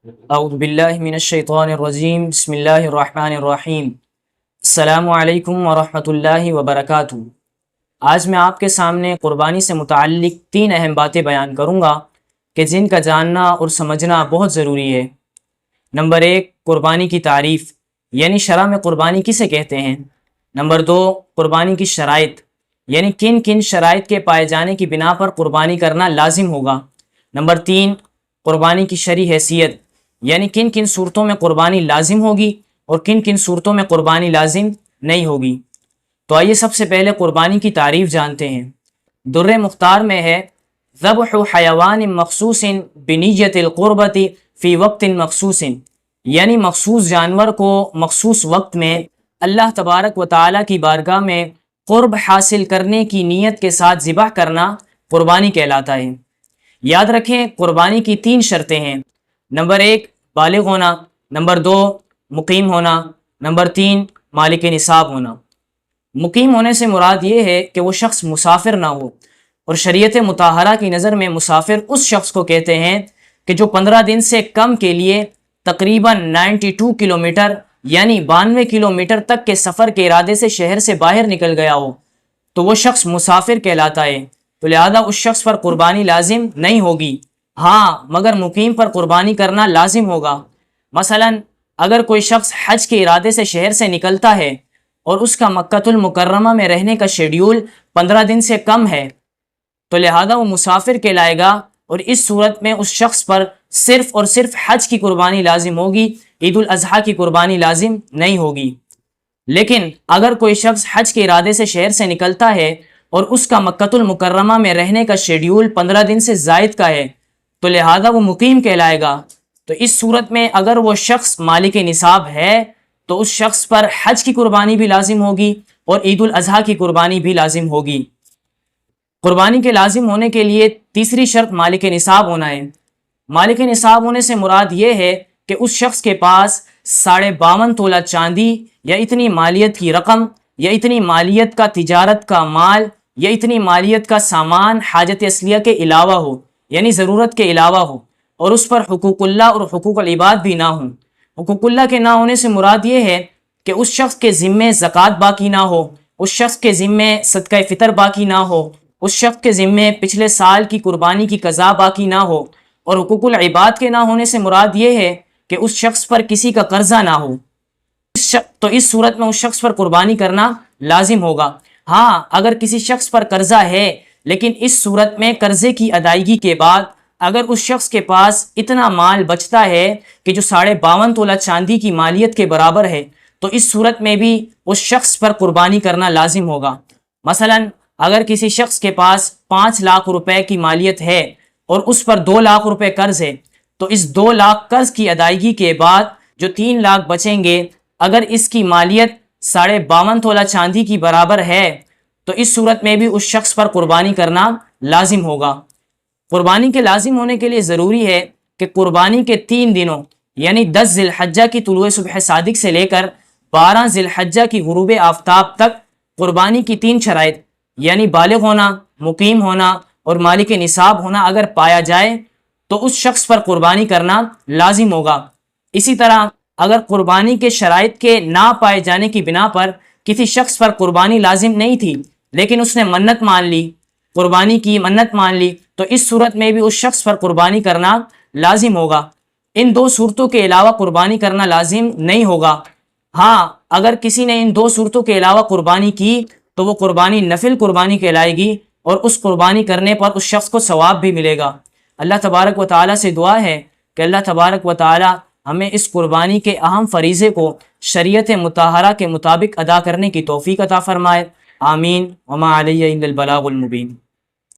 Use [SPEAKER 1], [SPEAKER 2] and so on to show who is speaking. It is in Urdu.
[SPEAKER 1] اعوذ باللہ من الشیطان الرجیم، بسم اللہ الرحمن الرحیم۔ السلام علیکم ورحمۃ اللہ وبرکاتہ۔ آج میں آپ کے سامنے قربانی سے متعلق 3 اہم باتیں بیان کروں گا کہ جن کا جاننا اور سمجھنا بہت ضروری ہے۔ نمبر 1، قربانی کی تعریف، یعنی شرع میں قربانی کسے کہتے ہیں۔ نمبر 2، قربانی کی شرائط، یعنی کن کن شرائط کے پائے جانے کی بنا پر قربانی کرنا لازم ہوگا۔ نمبر 3، قربانی کی شرعی حیثیت، یعنی کن کن صورتوں میں قربانی لازم ہوگی اور کن کن صورتوں میں قربانی لازم نہیں ہوگی۔ تو آئیے سب سے پہلے قربانی کی تعریف جانتے ہیں۔ در مختار میں ہے، ذبح حیوان مخصوص بنیت القربت فی وقت مخصوص، یعنی مخصوص جانور کو مخصوص وقت میں اللہ تبارک و تعالیٰ کی بارگاہ میں قرب حاصل کرنے کی نیت کے ساتھ ذبح کرنا قربانی کہلاتا ہے۔ یاد رکھیں، قربانی کی 3 شرطیں ہیں۔ نمبر 1، بالغ ہونا، نمبر 2، مقیم ہونا، نمبر 3، مالک نصاب ہونا۔ مقیم ہونے سے مراد یہ ہے کہ وہ شخص مسافر نہ ہو، اور شریعت مطہرہ کی نظر میں مسافر اس شخص کو کہتے ہیں کہ جو 15 دن سے کم کے لیے تقریباً 92 کلومیٹر یعنی 92 کلومیٹر تک کے سفر کے ارادے سے شہر سے باہر نکل گیا ہو، تو وہ شخص مسافر کہلاتا ہے، تو لہذا اس شخص پر قربانی لازم نہیں ہوگی۔ ہاں، مگر مقیم پر قربانی کرنا لازم ہوگا۔ مثلا اگر کوئی شخص حج کے ارادے سے شہر سے نکلتا ہے اور اس کا مکۃ المکرمہ میں رہنے کا شیڈیول 15 دن سے کم ہے، تو لہذا وہ مسافر کہلائے گا، اور اس صورت میں اس شخص پر صرف اور صرف حج کی قربانی لازم ہوگی، عید الاضحیٰ کی قربانی لازم نہیں ہوگی۔ لیکن اگر کوئی شخص حج کے ارادے سے شہر سے نکلتا ہے اور اس کا مکۃ المکرمہ میں رہنے کا شیڈیول 15 دن سے زائد کا ہے، تو لہذا وہ مقیم کہلائے گا۔ تو اس صورت میں اگر وہ شخص مالک نصاب ہے تو اس شخص پر حج کی قربانی بھی لازم ہوگی اور عید الاضحیٰ کی قربانی بھی لازم ہوگی۔ قربانی کے لازم ہونے کے لیے تیسری شرط مالک نصاب ہونا ہے۔ مالک نصاب ہونے سے مراد یہ ہے کہ اس شخص کے پاس 52.5 تولہ چاندی یا اتنی مالیت کی رقم یا اتنی مالیت کا تجارت کا مال یا اتنی مالیت کا سامان حاجت اصلیہ کے علاوہ ہو، یعنی ضرورت کے علاوہ ہو، اور اس پر حقوق اللہ اور حقوق العباد بھی نہ ہوں۔ حقوق اللہ کے نہ ہونے سے مراد یہ ہے کہ اس شخص کے ذمے زکوٰۃ باقی نہ ہو، اس شخص کے ذمے صدقہ فطر باقی نہ ہو، اس شخص کے ذمے پچھلے سال کی قربانی کی قضا باقی نہ ہو، اور حقوق العباد کے نہ ہونے سے مراد یہ ہے کہ اس شخص پر کسی کا قرضہ نہ ہو، تو اس صورت میں اس شخص پر قربانی کرنا لازم ہوگا۔ ہاں، اگر کسی شخص پر قرضہ ہے لیکن اس صورت میں قرضے کی ادائیگی کے بعد اگر اس شخص کے پاس اتنا مال بچتا ہے کہ جو 52.5 تولہ چاندی کی مالیت کے برابر ہے، تو اس صورت میں بھی اس شخص پر قربانی کرنا لازم ہوگا۔ مثلا اگر کسی شخص کے پاس 5 لاکھ روپے کی مالیت ہے اور اس پر 2 لاکھ روپے قرض ہے، تو اس 2 لاکھ قرض کی ادائیگی کے بعد جو 3 لاکھ بچیں گے، اگر اس کی مالیت 52.5 تولہ چاندی کی برابر ہے، تو اس صورت میں بھی اس شخص پر قربانی کرنا لازم ہوگا۔ قربانی کے لازم ہونے کے لیے ضروری ہے کہ قربانی کے 3 دنوں یعنی 10 ذی الحجہ کی طلوع صبح صادق سے لے کر 12 ذی الحجہ کی غروب آفتاب تک قربانی کی 3 شرائط یعنی بالغ ہونا، مقیم ہونا اور مالک نصاب ہونا اگر پایا جائے تو اس شخص پر قربانی کرنا لازم ہوگا۔ اسی طرح اگر قربانی کے شرائط کے نہ پائے جانے کی بنا پر کسی شخص پر قربانی لازم نہیں تھی لیکن اس نے منت مان لی، قربانی کی منت مان لی، تو اس صورت میں بھی اس شخص پر قربانی کرنا لازم ہوگا۔ ان 2 صورتوں کے علاوہ قربانی کرنا لازم نہیں ہوگا۔ ہاں، اگر کسی نے ان 2 صورتوں کے علاوہ قربانی کی تو وہ قربانی نفل قربانی کہلائے گی، اور اس قربانی کرنے پر اس شخص کو ثواب بھی ملے گا۔ اللہ تبارک و تعالیٰ سے دعا ہے کہ اللہ تبارک و تعالیٰ ہمیں اس قربانی کے اہم فریضے کو شریعت مطہرہ کے مطابق ادا کرنے کی توفیق عطا فرمائے۔ آمین۔ وما علی الا البلاغ المبین۔